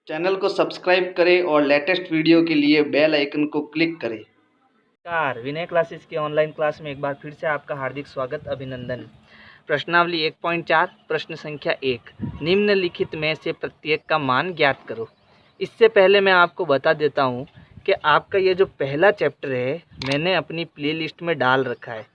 Channel को subscribe करें और लेटेस्ट वीडियो के लिए बेल आइकन को क्लिक करें। नमस्कार, विनय क्लासेस की ऑनलाइन क्लास में एक बार फिर से आपका हार्दिक स्वागत, अभिनंदन। प्रश्नावली 1.4 प्रश्न संख्या 1, निम्नलिखित में से प्रत्येक का मान ज्ञात करो। इससे पहले मैं आपको बता देता हूँ कि आपका ये जो पहला चैप्टर है मैंने अपनी प्लेलिस्ट में डाल रखा है,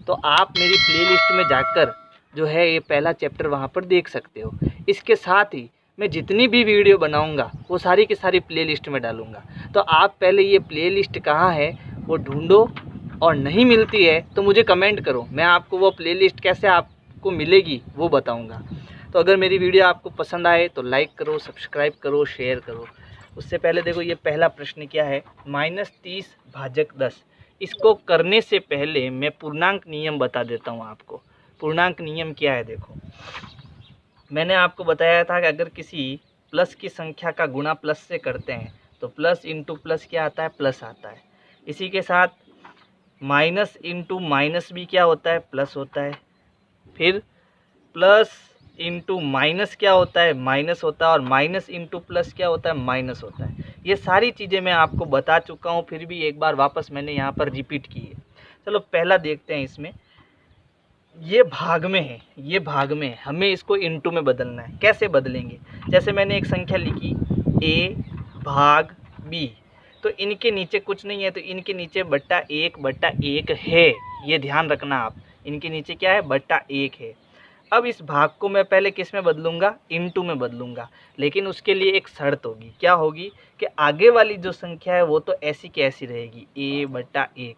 तो आप मेरी प्लेलिस्ट में जाकर जो है ये पहला चैप्टर वहाँ पर देख सकते हो। इसके साथ ही मैं जितनी भी वीडियो बनाऊंगा वो सारी की सारी प्लेलिस्ट में डालूंगा, तो आप पहले ये प्लेलिस्ट कहाँ है वो ढूंढो, और नहीं मिलती है तो मुझे कमेंट करो, मैं आपको वो प्लेलिस्ट कैसे आपको मिलेगी वो बताऊंगा। तो अगर मेरी वीडियो आपको पसंद आए तो लाइक करो, सब्सक्राइब करो, शेयर करो। उससे पहले देखो ये पहला प्रश्न क्या है, -30 भाजक 10। इसको करने से पहले मैं पूर्णांक नियम बता देता हूँ आपको। पूर्णांक नियम क्या है, देखो मैंने आपको बताया था कि अगर किसी प्लस की संख्या का गुणा प्लस से करते हैं तो प्लस इंटू प्लस क्या आता है, प्लस आता है। इसी के साथ माइनस इंटू माइनस भी क्या होता है, प्लस होता है। फिर प्लस इंटू माइनस क्या होता है, माइनस होता है। और माइनस इंटू प्लस क्या होता है, माइनस होता है। ये सारी चीज़ें मैं आपको बता चुका हूँ, फिर भी एक बार वापस मैंने यहाँ पर रिपीट की है। चलो पहला देखते हैं। इसमें ये भाग में है, ये भाग में है, हमें इसको इंटू में बदलना है। कैसे बदलेंगे, जैसे मैंने एक संख्या लिखी a भाग b, तो इनके नीचे कुछ नहीं है तो इनके नीचे बट्टा 1/1 है। ये ध्यान रखना आप, इनके नीचे क्या है, बट्टा 1 है। अब इस भाग को मैं पहले किस में बदलूंगा, इंटू में बदलूंगा, लेकिन उसके लिए एक शर्त होगी। क्या होगी कि आगे वाली जो संख्या है वो तो ऐसी की ऐसी रहेगी, a/1।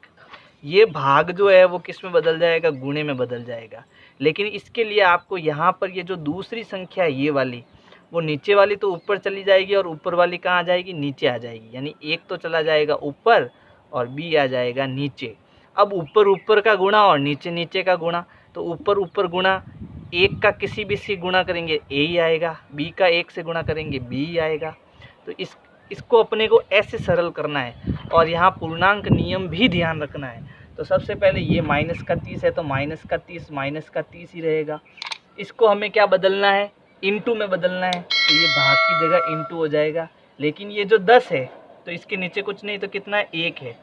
ये भाग जो है वो किस में बदल जाएगा, गुणे में बदल जाएगा। लेकिन इसके लिए आपको यहाँ पर ये जो दूसरी संख्या है ये वाली, वो नीचे वाली तो ऊपर चली जाएगी और ऊपर वाली कहाँ आ जाएगी, नीचे आ जाएगी। यानी एक तो चला जाएगा ऊपर और बी आ जाएगा नीचे। अब ऊपर ऊपर का गुणा और नीचे नीचे का गुणा, तो ऊपर ऊपर गुणा, एक का किसी भी से गुणा करेंगे ए ही आएगा, बी का एक से गुणा करेंगे बी ही आएगा। तो इसको अपने को ऐसे सरल करना है, और यहाँ पूर्णांक नियम भी ध्यान रखना है। तो सबसे पहले ये -30 है तो -30 ही रहेगा। इसको हमें क्या बदलना है, इंटू में बदलना है, तो ये भाग की जगह इंटू हो जाएगा। लेकिन ये जो 10 है तो इसके नीचे कुछ नहीं तो कितना है, 1 है।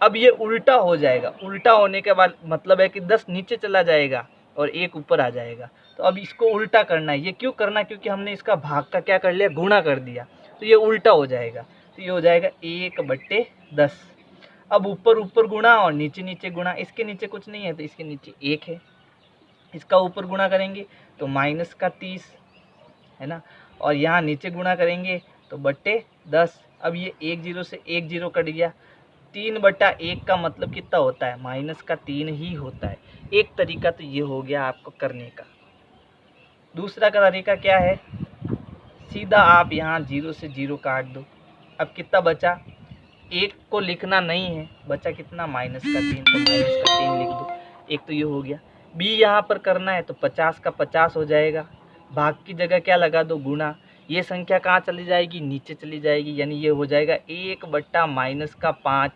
अब ये उल्टा हो जाएगा, उल्टा होने के बाद मतलब है कि 10 नीचे चला जाएगा और 1 ऊपर आ जाएगा। तो अब इसको उल्टा करना है। ये क्यों करना, क्योंकि हमने इसका भाग का क्या कर लिया, गुणा कर दिया, तो ये उल्टा हो जाएगा। तो ये हो जाएगा 1/10। अब ऊपर ऊपर गुणा और नीचे नीचे गुणा, इसके नीचे कुछ नहीं है तो इसके नीचे 1 है। इसका ऊपर गुणा करेंगे तो -30 है ना, और यहाँ नीचे गुणा करेंगे तो /10। अब ये 1 0 से 1 0 कट गया। 3/1 का मतलब कितना होता है, -3 ही होता है। एक तरीका तो ये हो गया आपको करने का। दूसरा का तरीका क्या है, सीधा आप यहाँ 0 से 0 काट दो। अब कितना बचा, 1 को लिखना नहीं है, बचा कितना, -3, तो -3 लिख दो। एक तो ये हो गया। बी यहाँ पर करना है तो 50 का 50 हो जाएगा। भाग की जगह क्या लगा दो, गुणा। ये संख्या कहाँ चली जाएगी, नीचे चली जाएगी, यानी ये हो जाएगा 1/-5।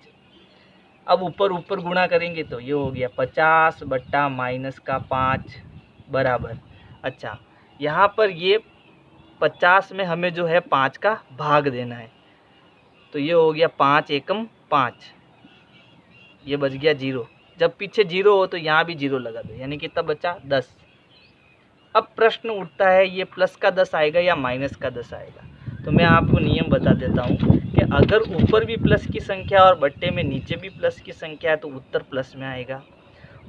अब ऊपर ऊपर गुणा करेंगे तो ये हो गया 50/-5 बराबर। अच्छा, यहाँ पर ये 50 में हमें जो है 5 का भाग देना है, तो ये हो गया 5 एकम 5, ये बच गया 0। जब पीछे 0 हो तो यहाँ भी 0 लगा दो, यानी कितना बचा, 10। अब प्रश्न उठता है ये प्लस का 10 आएगा या माइनस का 10 आएगा। तो मैं आपको नियम बता देता हूँ कि अगर ऊपर भी प्लस की संख्या और बट्टे में नीचे भी प्लस की संख्या है तो उत्तर प्लस में आएगा।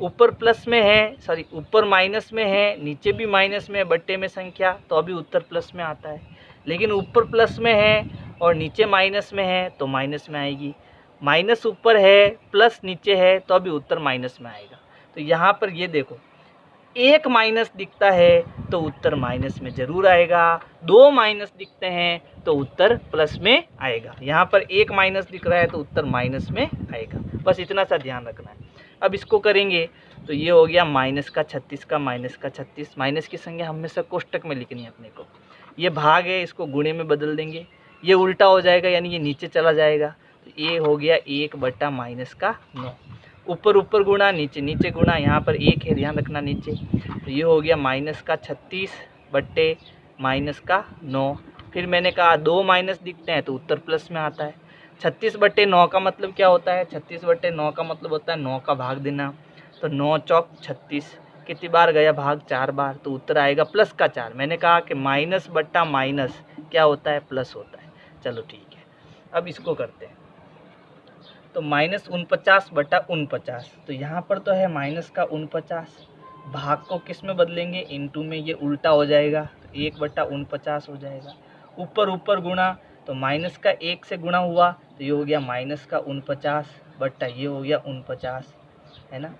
ऊपर प्लस में है, सॉरी ऊपर माइनस में है, नीचे भी माइनस में है बट्टे में संख्या, तो अभी उत्तर प्लस में आता है। लेकिन ऊपर प्लस में है और नीचे माइनस में है तो माइनस में आएगी। माइनस ऊपर है, प्लस नीचे है, तो अभी उत्तर माइनस में आएगा। तो यहाँ पर ये देखो, एक माइनस दिखता है तो उत्तर माइनस में ज़रूर आएगा, 2 माइनस दिखते हैं तो उत्तर प्लस में आएगा। यहाँ पर एक माइनस दिख रहा है तो उत्तर माइनस में आएगा। बस इतना सा ध्यान रखना है। अब इसको करेंगे तो ये हो गया -36 का -36। माइनस की संख्या हमेशा कोष्टक में लिखनी है अपने को। ये भाग है, इसको गुणे में बदल देंगे, ये उल्टा हो जाएगा, यानी ये नीचे चला जाएगा। तो ये हो गया 1/-9। ऊपर ऊपर गुणा, नीचे नीचे गुणा, यहाँ पर 1 है, ध्यान रखना नीचे। तो ये हो गया -36/-9। फिर मैंने कहा 2 माइनस दिखते हैं तो उत्तर प्लस में आता है। 36/9 का मतलब क्या होता है? 36/9 का मतलब होता है 9 का भाग देना। तो 9 चौक 36, कितनी बार गया भाग? 4 बार, तो उत्तर आएगा प्लस का 4। मैंने कहा कि माइनस बट्टा माइनस क्या होता है? प्लस होता है। चलो ठीक है, अब इसको करते हैं। तो -49/49, तो यहाँ पर तो है माइनस का 49, भाग को किस में बदलेंगे? इनटू में, ये उल्टा हो जाएगा तो 1/49 हो जाएगा। ऊपर ऊपर गुणा, तो माइनस का 1 से गुणा हुआ तो ये हो गया माइनस का 49 बट्टा ये हो गया 49, है ना।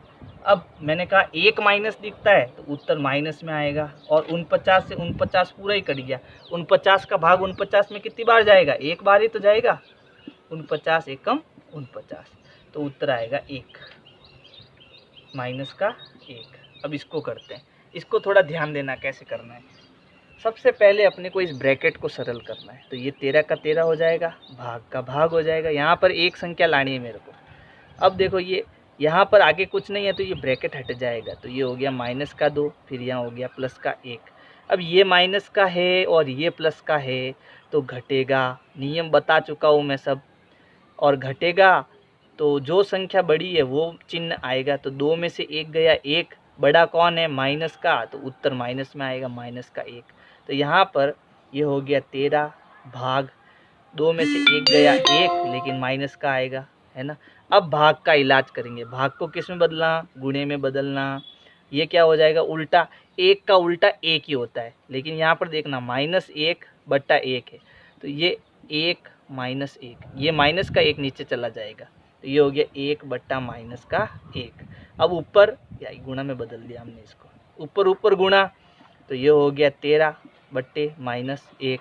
अब मैंने कहा 1 माइनस दिखता है तो उत्तर माइनस में आएगा, और 49 से 49 पूरा ही कट गया। 49 का भाग 49 में कितनी बार जाएगा? एक बार ही तो जाएगा। 49 एकम 49, तो उत्तर आएगा 1, माइनस का 1। अब इसको करते हैं, इसको थोड़ा ध्यान देना कैसे करना है। सबसे पहले अपने को इस ब्रैकेट को सरल करना है। तो ये 13 का 13 हो जाएगा, भाग का भाग हो जाएगा। यहाँ पर एक संख्या लानी है मेरे को। अब देखो ये यहाँ पर आगे कुछ नहीं है तो ये ब्रैकेट हट जाएगा, तो ये हो गया माइनस का 2, फिर यहाँ हो गया प्लस का 1। अब ये माइनस का है और ये प्लस का है तो घटेगा, नियम बता चुका हूँ मैं सब। और घटेगा तो जो संख्या बड़ी है वो चिन्ह आएगा। तो 2 में से 1 गया, 1 बड़ा कौन है? माइनस का, तो उत्तर माइनस में आएगा, माइनस का 1। तो यहाँ पर ये हो गया 13 भाग 2 में से 1 गया 1, लेकिन माइनस का आएगा, है ना। अब भाग का इलाज करेंगे। भाग को किस में बदलना? गुणे में बदलना। ये क्या हो जाएगा? उल्टा। 1 का उल्टा 1 ही होता है, लेकिन यहाँ पर देखना -1/1 है, तो ये 1 माइनस 1, ये माइनस का 1 नीचे चला जाएगा, तो ये हो गया 1/-1। अब ऊपर या गुणा में बदल दिया हमने इसको, ऊपर ऊपर गुणा, तो ये हो गया 13/-1।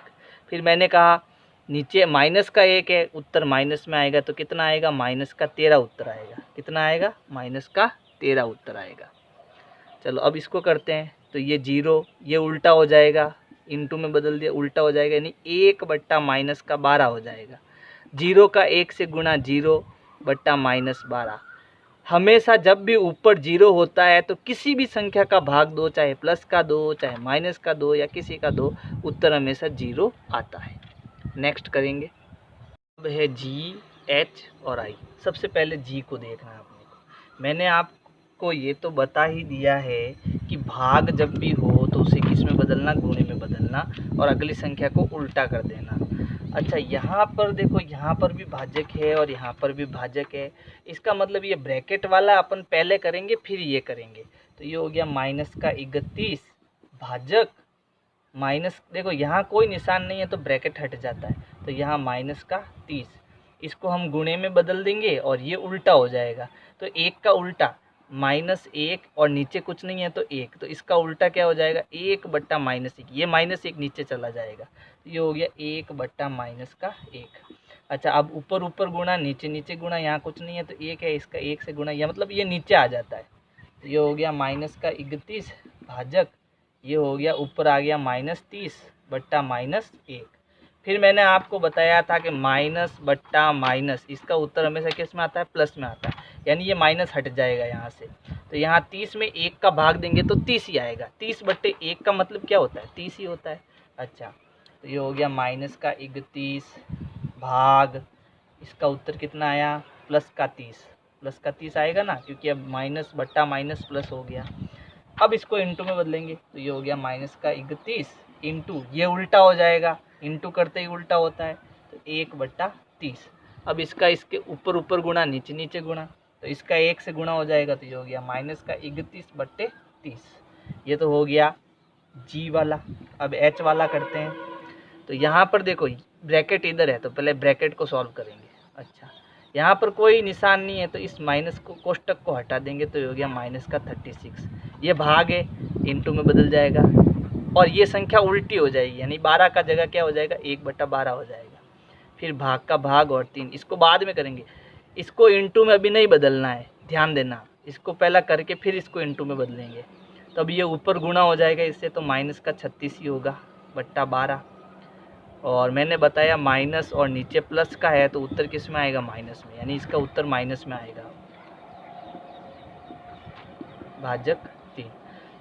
फिर मैंने कहा नीचे माइनस का 1 है, उत्तर माइनस में आएगा, तो कितना आएगा? माइनस का 13 उत्तर आएगा। कितना आएगा? माइनस का 13 उत्तर आएगा। चलो अब इसको करते हैं। तो ये 0, ये उल्टा हो जाएगा, इनटू में बदल दिया, उल्टा हो जाएगा, यानी 1/-12 हो जाएगा। 0 का 1 से गुणा 0/-12। हमेशा जब भी ऊपर 0 होता है तो किसी भी संख्या का भाग दो, चाहे प्लस का दो, चाहे माइनस का दो, या किसी का दो, उत्तर हमेशा 0 आता है। नेक्स्ट करेंगे। अब है जी, एच और आई। सबसे पहले जी को देखना है अपने को। मैंने आपको ये तो बता ही दिया है कि भाग जब भी हो तो उसे किस में बदलना? गुणे में बदलना, और अगली संख्या को उल्टा कर देना। अच्छा, यहाँ पर देखो, यहाँ पर भी भाजक है और यहाँ पर भी भाजक है। इसका मतलब ये ब्रैकेट वाला अपन पहले करेंगे फिर ये करेंगे। तो ये हो गया माइनस का 31 भाजक माइनस, देखो यहाँ कोई निशान नहीं है तो ब्रैकेट हट जाता है, तो यहाँ माइनस का 30। इसको हम गुणे में बदल देंगे और ये उल्टा हो जाएगा। तो 1 का उल्टा -1, और नीचे कुछ नहीं है तो 1, तो इसका उल्टा क्या हो जाएगा? 1/-1। ये -1 नीचे चला जाएगा, तो ये हो गया 1/-1। अच्छा, अब ऊपर ऊपर गुणा, नीचे नीचे गुणा, यहाँ कुछ नहीं है तो 1 है, इसका 1 से गुणा, या मतलब ये नीचे आ जाता है। तो ये हो गया माइनस का 31 भाजक, ये हो गया ऊपर आ गया -30/-1। फिर मैंने आपको बताया था कि माइनस इसका उत्तर हमेशा किस में आता है? प्लस में आता है, यानी ये माइनस हट जाएगा यहाँ से। तो यहाँ 30 में 1 का भाग देंगे तो 30 ही आएगा। 30/1 का मतलब क्या होता है? 30 ही होता है। अच्छा, तो ये हो गया माइनस का 31 भाग, इसका उत्तर कितना आया? प्लस का 30 आएगा ना, क्योंकि अब माइनस प्लस हो गया। अब इसको इंटू में बदलेंगे, तो ये हो गया माइनस का 31 इंटू, ये उल्टा हो जाएगा, इंटू करते ही उल्टा होता है, तो 1/30। अब इसका इसके ऊपर ऊपर गुणा, नीचे नीचे गुणा, तो इसका 1 से गुणा हो जाएगा, तो ये हो गया माइनस का 31/30। ये तो हो गया जी वाला। अब एच वाला करते हैं। तो यहाँ पर देखो ब्रैकेट इधर है, तो पहले ब्रैकेट को सॉल्व करेंगे। अच्छा, यहाँ पर कोई निशान नहीं है तो इस माइनस को, कोष्टक को हटा देंगे, तो हो गया माइनस का 36। ये भाग है, इंटू में बदल जाएगा, और ये संख्या उल्टी हो जाएगी, यानी 12 का जगह क्या हो जाएगा? 1/12 हो जाएगा। फिर भाग का भाग और 3, इसको बाद में करेंगे, इसको इंटू में अभी नहीं बदलना है, ध्यान देना। इसको पहला करके फिर इसको इंटू में बदलेंगे, तब ये ऊपर गुणा हो जाएगा इससे, तो माइनस का 36 ही होगा /12। और मैंने बताया माइनस और नीचे प्लस का है तो उत्तर किस में आएगा? माइनस में, यानी इसका उत्तर माइनस में आएगा। भाजक 3,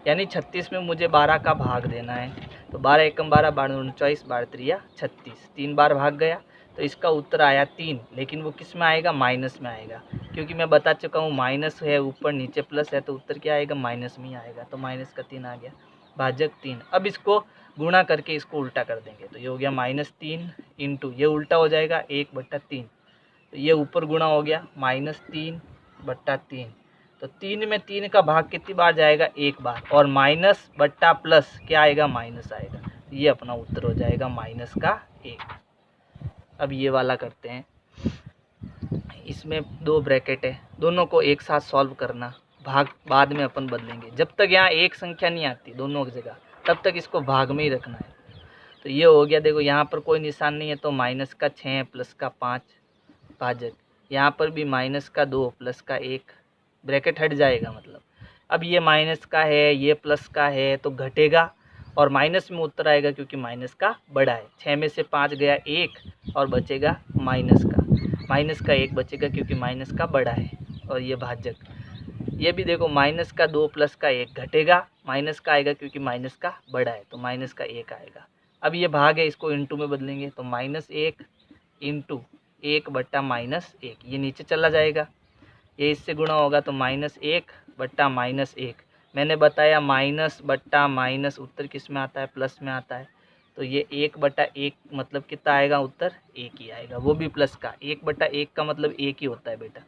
यानी 36 में मुझे 12 का भाग देना है। तो 12 एकम 12, 12 दूनी 24, 12 त्रिया 36, 3 बार भाग गया तो इसका उत्तर आया 3। लेकिन वो किस में आएगा, माइनस में आएगा, क्योंकि मैं बता चुका हूँ माइनस है ऊपर नीचे प्लस है तो उत्तर क्या आएगा, माइनस में ही आएगा। तो माइनस का 3 आ गया, भाजक 3। अब इसको गुणा करके इसको उल्टा कर देंगे तो ये हो गया -3 इंटू, ये उल्टा हो जाएगा 1/3, तो ये ऊपर गुणा हो गया -3/3। तो 3 में 3 का भाग कितनी बार जाएगा, एक बार, और माइनस बट्टा प्लस क्या आएगा, माइनस आएगा। ये अपना उत्तर हो जाएगा -1। अब ये वाला करते हैं, इसमें 2 ब्रैकेट है, दोनों को एक साथ सॉल्व करना, भाग बाद में अपन बदलेंगे। जब तक यहाँ एक संख्या नहीं आती दोनों की जगह तब तक इसको भाग में ही रखना है। तो ये हो गया, देखो यहाँ पर कोई निशान नहीं है तो माइनस का 6 प्लस का 5 भाजक, यहाँ पर भी माइनस का 2 प्लस का 1, ब्रैकेट हट जाएगा मतलब। अब ये माइनस का है ये प्लस का है तो घटेगा और माइनस में उत्तर आएगा क्योंकि माइनस का बड़ा है। 6 में से 5 गया 1 और बचेगा माइनस का 1 बचेगा क्योंकि माइनस का बड़ा है। और ये भाजक, ये भी देखो माइनस का 2 प्लस का 1 घटेगा, माइनस का आएगा क्योंकि माइनस का बड़ा है तो माइनस का 1 आएगा। अब ये भाग है, इसको इंटू में बदलेंगे तो -1 इंटू 1/-1, ये नीचे चला जाएगा, ये इससे गुणा होगा तो -1/-1। मैंने बताया माइनस उत्तर किस में आता है, प्लस में आता है। तो ये 1/1 मतलब कितना आएगा, उत्तर 1 ही आएगा, वो भी प्लस का। 1/1 का मतलब 1 ही होता है बेटा,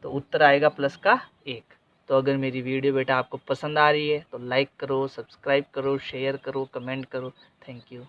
तो उत्तर आएगा प्लस का 1। तो अगर मेरी वीडियो बेटा आपको पसंद आ रही है तो लाइक करो, सब्सक्राइब करो, शेयर करो, कमेंट करो। Thank you.